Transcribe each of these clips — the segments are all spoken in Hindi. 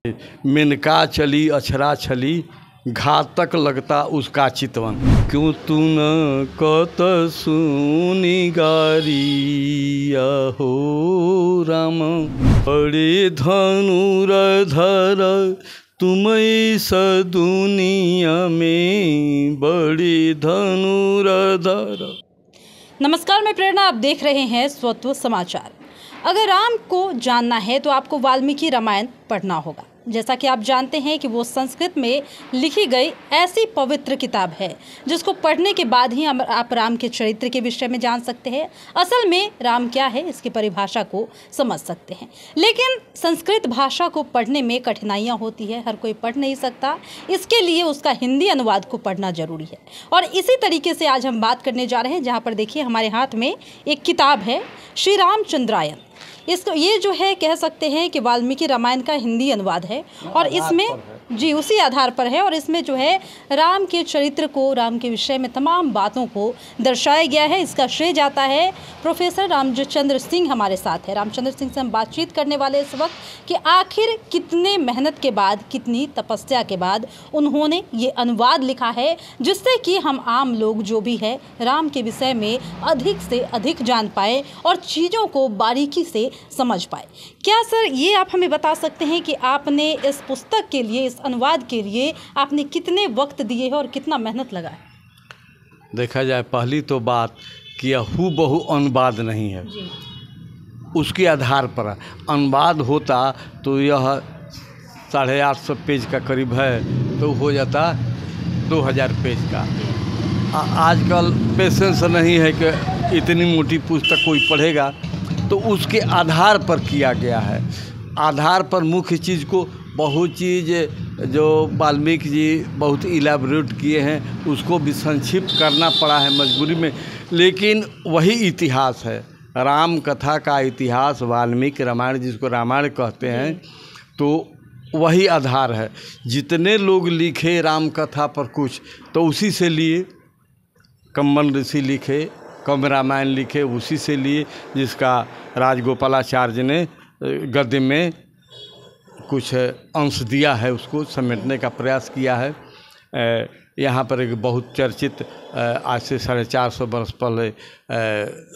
मेनका चली अछरा छली, घातक लगता उसका चितवन। क्यों तू न कत सुनी गारिया हो राम, बड़े धनुरधर तुम इस दुनिया में, बड़े धनुरधर। नमस्कार, मैं प्रेरणा, आप देख रहे हैं स्वत्व समाचार। अगर राम को जानना है तो आपको वाल्मीकि रामायण पढ़ना होगा। जैसा कि आप जानते हैं कि वो संस्कृत में लिखी गई ऐसी पवित्र किताब है जिसको पढ़ने के बाद ही आप राम के चरित्र के विषय में जान सकते हैं, असल में राम क्या है इसकी परिभाषा को समझ सकते हैं। लेकिन संस्कृत भाषा को पढ़ने में कठिनाइयाँ होती है, हर कोई पढ़ नहीं सकता, इसके लिए उसका हिंदी अनुवाद को पढ़ना जरूरी है। और इसी तरीके से आज हम बात करने जा रहे हैं, जहाँ पर देखिए हमारे हाथ में एक किताब है श्री रामचंद्रायन। इसको ये जो है कह सकते हैं कि वाल्मीकि रामायण का हिंदी अनुवाद है और इसमें जी उसी आधार पर है। और इसमें जो है राम के चरित्र को, राम के विषय में तमाम बातों को दर्शाया गया है। इसका श्रेय जाता है प्रोफेसर रामचंद्र सिंह हमारे साथ है। रामचंद्र सिंह से हम बातचीत करने वाले इस वक्त कि आखिर कितने मेहनत के बाद, कितनी तपस्या के बाद उन्होंने ये अनुवाद लिखा है, जिससे कि हम आम लोग जो भी है राम के विषय में अधिक से अधिक जान पाए और चीज़ों को बारीकी से समझ पाए। क्या सर ये आप हमें बता सकते हैं कि आपने इस पुस्तक के लिए, इस अनुवाद के लिए आपने कितने वक्त दिए हैं और कितना मेहनत लगा है? देखा जाए पहली तो बात कि यह हूबहू अनुवाद नहीं है, उसके आधार पर अनुवाद होता तो यह 850 पेज का करीब है, तो हो जाता 2000 पेज का। आजकल पेशेंस नहीं है कि इतनी मोटी पुस्तक कोई पढ़ेगा, तो उसके आधार पर किया गया है। आधार पर मुख्य चीज़ को, बहुत चीज़ जो वाल्मीकि जी बहुत इलाबोरेट किए हैं उसको भी संक्षिप्त करना पड़ा है मजबूरी में, लेकिन वही इतिहास है, राम कथा का इतिहास, वाल्मीकि रामायण जिसको रामायण कहते हैं, तो वही आधार है। जितने लोग लिखे राम कथा पर कुछ, तो उसी से लिए। कम्बन ऋषि लिखे, कम्ब रामायण लिखे, उसी से लिए, जिसका राजगोपालाचार्य ने गद्य में कुछ अंश दिया है, उसको समेटने का प्रयास किया है। यहाँ पर एक बहुत चर्चित आज से 450 वर्ष पहले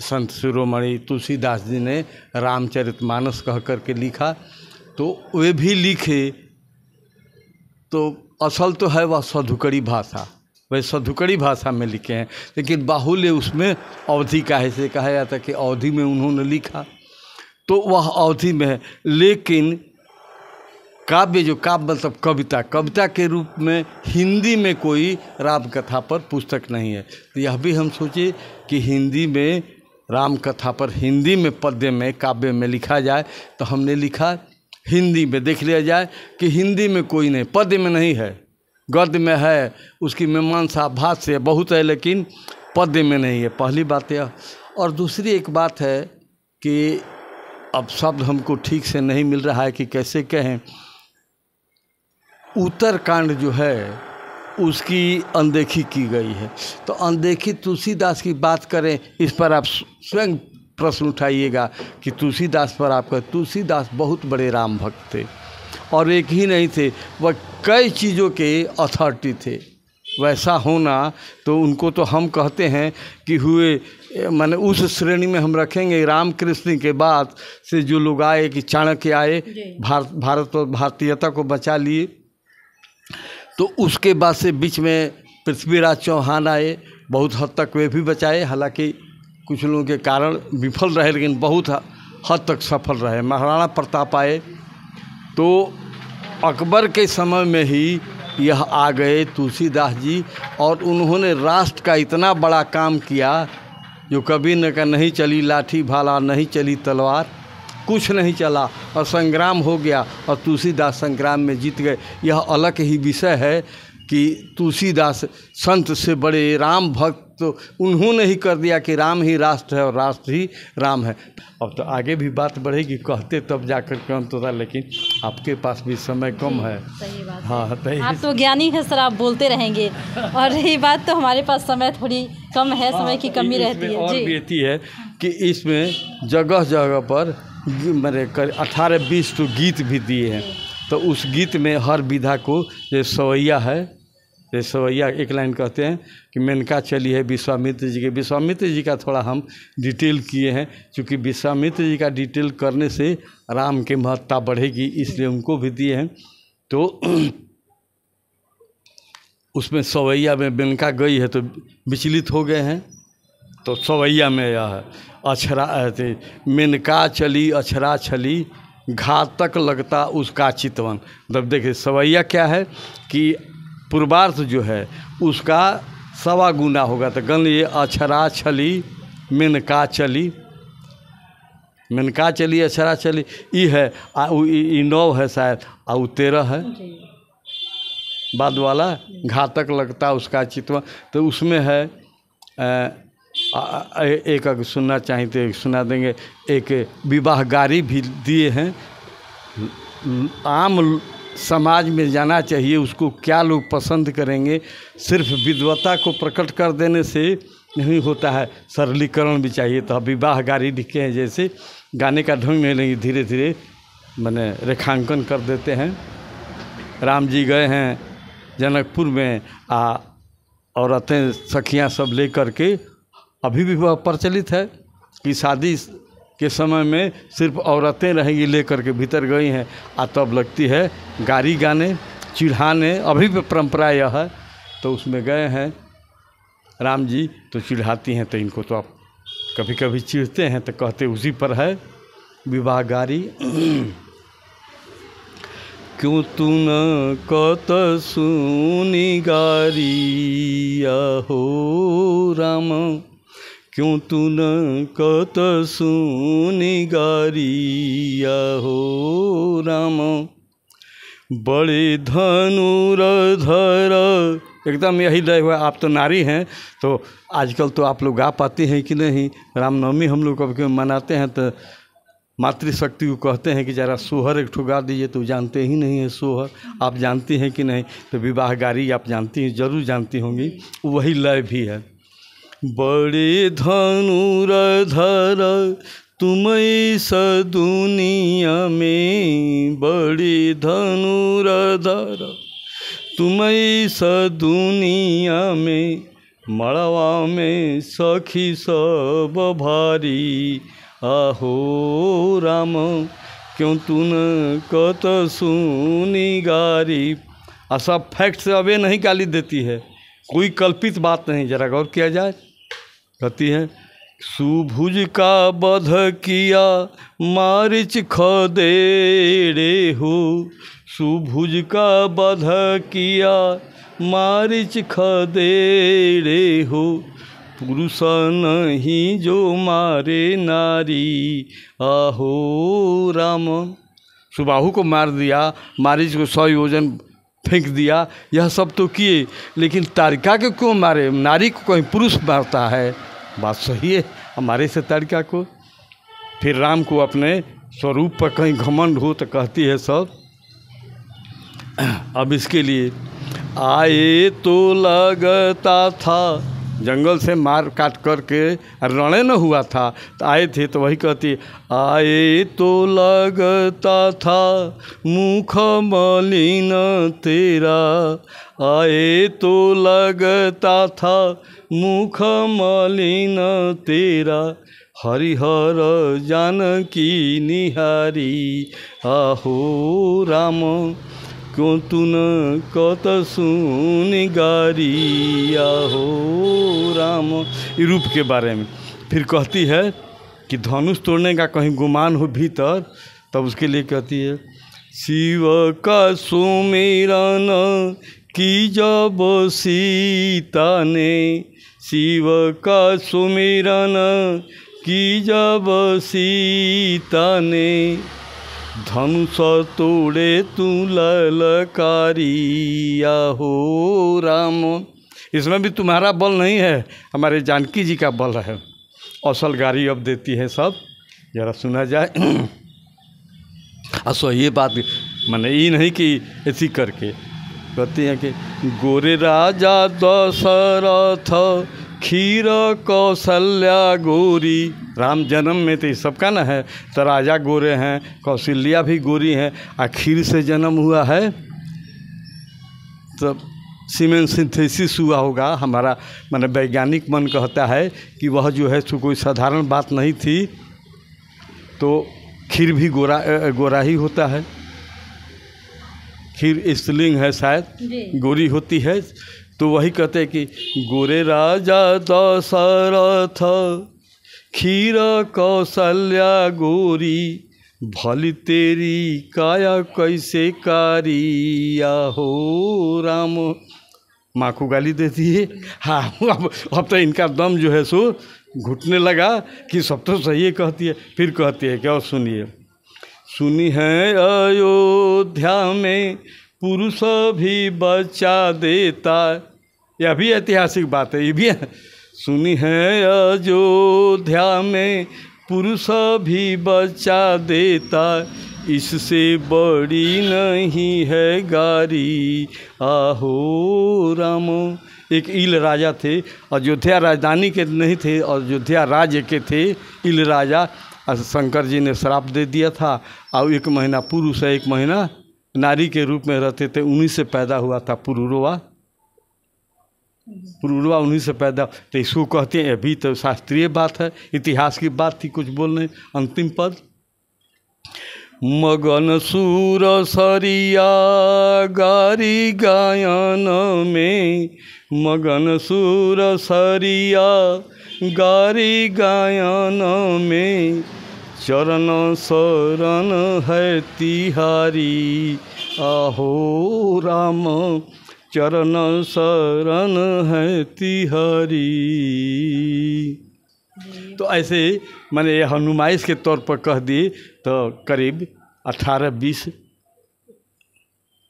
संत शिरोमणि तुलसीदास जी ने रामचरितमानस कह करके लिखा, तो वे भी लिखे, तो असल तो है वह सधुकड़ी भाषा, वह सधुकड़ी भाषा में लिखे हैं, लेकिन बाहुल्य उसमें अवधि का है, से कहा जाता है कि अवधि में उन्होंने लिखा, तो वह अवधि में है। लेकिन काव्य, जो काव्य मतलब कविता, कविता के रूप में हिंदी में कोई राम कथा पर पुस्तक नहीं है। तो यह भी हम सोचे कि हिंदी में राम कथा पर हिंदी में पद्य में, काव्य में लिखा जाए, तो हमने लिखा हिंदी में। देख लिया जाए कि हिंदी में कोई नहीं, पद्य में नहीं है, गद्य में है, उसकी मीमांसा भाष्य बहुत है, लेकिन पद्य में नहीं है। पहली बात यह। और दूसरी एक बात है कि अब शब्द हमको ठीक से नहीं मिल रहा है कि कैसे कहें, उत्तरकांड जो है उसकी अनदेखी की गई है। तो अनदेखी, तुलसीदास की बात करें, इस पर आप स्वयं प्रश्न उठाइएगा कि तुलसीदास पर आपका, तुलसीदास बहुत बड़े राम भक्त थे, और एक ही नहीं थे, वह कई चीज़ों के अथॉरिटी थे। वैसा होना तो उनको तो हम कहते हैं कि हुए, माने उस श्रेणी में हम रखेंगे। रामकृष्ण के बाद से जो लोग आए, कि चाणक्य आए, भारत और भारतीयता को बचा लिए, तो उसके बाद से बीच में पृथ्वीराज चौहान आए, बहुत हद तक वे भी बचाए, हालांकि कुछ लोगों के कारण विफल रहे, लेकिन बहुत हद तक सफल रहे। महाराणा प्रताप आए, तो अकबर के समय में ही यह आ गए तुलसीदास जी, और उन्होंने राष्ट्र का इतना बड़ा काम किया जो कभी न का नहीं चली लाठी भाला, नहीं चली तलवार, कुछ नहीं चला, और संग्राम हो गया, और तुलसीदास संग्राम में जीत गए। यह अलग ही विषय है कि तुलसीदास संत से बड़े राम भक्त, तो उन्होंने ही कर दिया कि राम ही राष्ट्र है और राष्ट्र ही राम है। अब तो आगे भी बात बढ़ेगी, कहते तब जाकर के अंत होता, लेकिन आपके पास भी समय कम है। सही बात है। हाँ, आप तो ज्ञानी हैं सर, आप बोलते रहेंगे, और रही बात तो हमारे पास समय थोड़ी कम है, समय की कमी रहती है। और भी है कि इसमें जगह जगह पर मेरे 18-20 तो गीत भी दिए हैं, तो उस गीत में हर विधा को ये सवैया है, ये सवैया एक लाइन कहते हैं कि मेनका चली है विश्वामित्र जी के। विश्वामित्र जी का थोड़ा हम डिटेल किए हैं, क्योंकि विश्वामित्र जी का डिटेल करने से राम की महत्ता बढ़ेगी, इसलिए उनको भी दिए हैं। तो उसमें सवैया में मेनका गई है तो विचलित हो गए हैं, तो सवैया में यह है अछरा मेनका चली अछरा छली घातक लगता उसका चितवन। मतलब देखिए सवैया क्या है कि पूर्वार्थ जो है उसका 1.25 गुना होगा, तो गण ये अछरा छली मेनका चली, मेनका चली अछरा चली ई है, ई 9 है शायद, और 13 है बाद वाला घातक लगता उसका चितवन। तो उसमें है एक अगर सुनना चाहें तो सुना देंगे। एक विवाहगारी भी दिए हैं, आम समाज में जाना चाहिए, उसको क्या लोग पसंद करेंगे। सिर्फ विद्वता को प्रकट कर देने से नहीं होता है, सरलीकरण भी चाहिए। तो विवाहगारी लिखे हैं, जैसे गाने का ढंग में नहीं, धीरे धीरे मैंने रेखांकन कर देते हैं। राम जी गए हैं जनकपुर में, औरतें सखियां सब ले करके, अभी भी वह प्रचलित है कि शादी के समय में सिर्फ औरतें रहेंगी, ले करके भीतर गई हैं, तब लगती है गारी गाने चिढ़ाने, अभी भी परंपरा यह है। तो उसमें गए हैं राम जी तो चिढ़ाती हैं, तो इनको तो आप कभी कभी चिढ़ते हैं, तो कहते उसी पर है विवाहगारी। क्यों तू न कत सुनी गारिया हो राम, क्यों तू न कत सुनी गारिया हो राम, बड़े धनुर्धर। एकदम यही लय हुआ। आप तो नारी हैं, तो आजकल तो आप लोग गा पाती हैं कि नहीं? रामनवमी हम लोग कभी मनाते हैं तो मातृशक्ति को कहते हैं कि ज़रा सोहर एक ठो गा दीजिए, तो जानते ही नहीं है सोहर। आप जानती हैं कि नहीं? तो विवाहगारी आप जानती हैं, जरूर जानती होंगी, वही लय भी है। बड़े धनुर्धर तुम इस दुनिया में, बड़े धनुर्धर तुम इस दुनिया में, मड़वा में सखी सब भारी आहो राम, क्यों तू न कत सुनी गारी। सब फैक्ट अब ये नहीं गाली देती है, कोई कल्पित बात नहीं, जरा गौर किया जाए। कहती है सुभुज का बध किया मारिच खदेड़े हो, सुभुज का बध किया मारिच खदेड़े हो, पुरुष नहीं जो मारे नारी आहो राम। सुबाहु को मार दिया, मारिच को 100 योजन फेंक दिया, यह सब तो किए, लेकिन तारिका को क्यों मारे? नारी को कहीं पुरुष मारता है, बात सही है, हमारे से तारिका को। फिर राम को अपने स्वरूप पर कहीं घमंड हो तो कहती है सब। अब इसके लिए आए तो लगता था, जंगल से मार काट करके रणय न हुआ था, तो आए थे, तो वही कहती आए तो लगता था मुख मलिन तेरा, आए तो लगता था मुख मलिन तेरा, हरिहर जानकी निहारी आहो राम, क्यों तू न कत सुनी गारी आहो राम। इस रूप के बारे में फिर कहती है कि धनुष तोड़ने का कहीं गुमान हो भीतर, तब उसके लिए कहती है शिव का सुमिरन की जब सीता ने, शिव का सुमिरन की जब सीता ने, धनुष तोड़े तू ललकारी आहो राम। इसमें भी तुम्हारा बल नहीं है, हमारे जानकी जी का बल है। असल गारी अब देती है सब, जरा सुना जाए। असो ये बात मैंने ये नहीं कि ऐसी करके कहती हैं कि गोरे राजा दशरथ खीर कौशल्या गोरी। राम जन्म में तो सबका ना है, तो राजा गोरे हैं, कौशल्या भी गोरी हैं, और खीर से जन्म हुआ है तो सीमेंट सिंथेसिस हुआ होगा। हमारा माने वैज्ञानिक मन कहता है कि वह जो है सो कोई साधारण बात नहीं थी, तो खीर भी गोरा ही होता है। खीर स्त्रीलिंग है शायद, गोरी होती है, तो वही कहते हैं कि गोरे राजा दशरथ खीर कौशल्या गोरी, भली तेरी काया कैसे कारिया हो राम। माँ को गाली देती है। हाँ, अब तो इनका दम जो है सो घुटने लगा कि सब तो सही कहती है। फिर कहती है क्या, सुनिए। सुनी है अयोध्या में पुरुष भी बच्चा देता। यह भी ऐतिहासिक बात है, ये भी है। सुनी है अयोध्या में पुरुष भी बच्चा देता, इससे बड़ी नहीं है गारी आहो राम। एक ईल राजा थे, अयोध्या राजधानी के नहीं थे, अयोध्या राज्य के थे ईल राजा। शंकर जी ने श्राप दे दिया था, और 1 महीना पुरुष है 1 महीना नारी के रूप में रहते थे। उन्हीं से पैदा हुआ था पुरुरवा उन्हीं से पैदा। तो इसको कहते हैं, अभी तो शास्त्रीय बात है, इतिहास की बात थी, कुछ बोल नहीं। अंतिम पद, मगन सूर सरिया गारी गायन में, मगन सूर सरिया गारी गायन में, चरण शरण है तिहारी आहो राम, चरण शरण है तिहारी। तो ऐसे मैंने यह नुमाइश के तौर पर कह दिए, तो करीब 18-20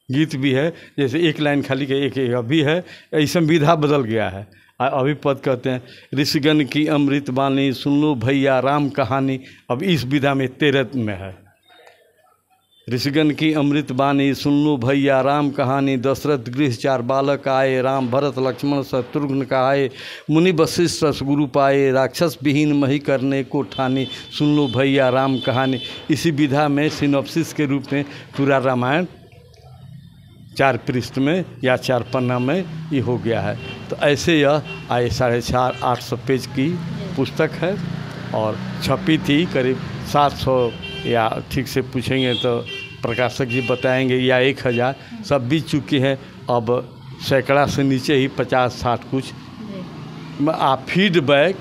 गीत भी है। जैसे एक लाइन खाली के एक अभी है, ऐसा विधा बदल गया है। अभी पद कहते हैं, ऋषिगण की अमृत वाणी सुन लो भैया राम कहानी। अब इस विधा में 13 में है, ऋषिगण की अमृत वाणी सुन लो भैया राम कहानी। दशरथ गृह 4 बालक आए, राम भरत लक्ष्मण शत्रुघ्न कहाए। मुनि वशिष्ठ ससगुरु पाए, राक्षस विहीन मही करने को ठानी। सुन लो भैया राम कहानी। इसी विधा में सिनॉप्सिस के रूप में पूरा रामायण 4 पृष्ठ में या 4 पन्ना में ये हो गया है। तो ऐसे यह 450-800 पेज की पुस्तक है, और छपी थी करीब 700, या ठीक से पूछेंगे तो प्रकाशक जी बताएंगे, या 1000 सब बीत चुकी है। अब सैकड़ा से नीचे ही 50-60 कुछ। आप फीडबैक,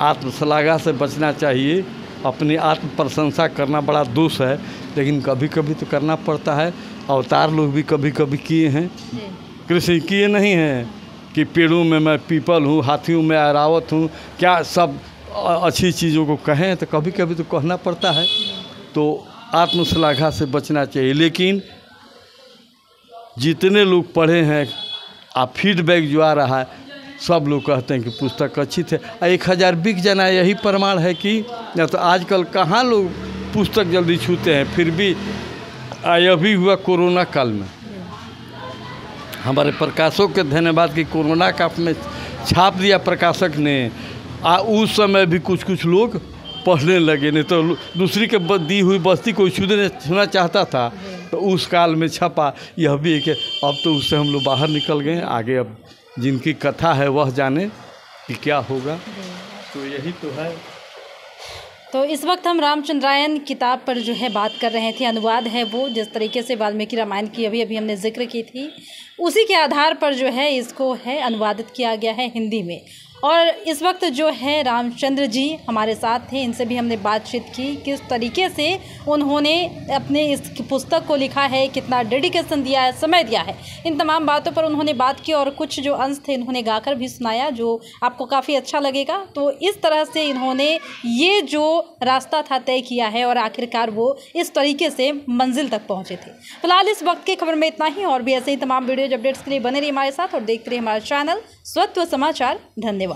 आत्मश्लाघा से बचना चाहिए। अपनी आत्म प्रशंसा करना बड़ा दोष है, लेकिन कभी कभी तो करना पड़ता है। अवतार लोग भी कभी कभी किए हैं, कृष्ण किए नहीं हैं कि पेड़ों में मैं पीपल हूँ, हाथियों में ऐरावत हूँ, क्या सब अच्छी चीज़ों को कहें, तो कभी कभी तो कहना पड़ता है। तो आत्मश्लाघा से बचना चाहिए। लेकिन जितने लोग पढ़े हैं, आप फीडबैक जो आ रहा है, सब लोग कहते हैं कि पुस्तक अच्छी थे। 1000 बिक जाना यही प्रमाण है कि, या तो आजकल कहाँ लोग पुस्तक जल्दी छूते हैं। फिर भी यह भी हुआ कोरोना काल में, हमारे प्रकाशक के धन्यवाद कि कोरोना काल में छाप दिया प्रकाशक ने। उस समय भी कुछ लोग पढ़ने लगे, नहीं तो दूसरी के दी हुई बस्ती कोई छूना चाहता था, तो उस काल में छपा। यह भी है कि अब तो उससे हम लोग बाहर निकल गए। आगे अब जिनकी कथा है वह जाने कि क्या होगा। तो यही तो है। तो इस वक्त हम रामचंद्रायन किताब पर जो है बात कर रहे थे। अनुवाद है वो, जिस तरीके से वाल्मीकि रामायण की अभी हमने जिक्र की थी, उसी के आधार पर जो है इसको है अनुवादित किया गया है हिंदी में। और इस वक्त जो है रामचंद्र जी हमारे साथ थे, इनसे भी हमने बातचीत की किस तरीके से उन्होंने अपने इस पुस्तक को लिखा है, कितना डेडिकेशन दिया है, समय दिया है। इन तमाम बातों पर उन्होंने बात की, और कुछ जो अंश थे इन्होंने गाकर भी सुनाया, जो आपको काफ़ी अच्छा लगेगा। तो इस तरह से इन्होंने ये जो रास्ता था तय किया है, और आखिरकार वो इस तरीके से मंजिल तक पहुँचे थे। फिलहाल इस वक्त की खबर में इतना ही, और भी ऐसे ही तमाम वीडियोज अपडेट्स के लिए बने रहिए हमारे साथ और देखते रहिए हमारा चैनल स्वत्व समाचार। धन्यवाद।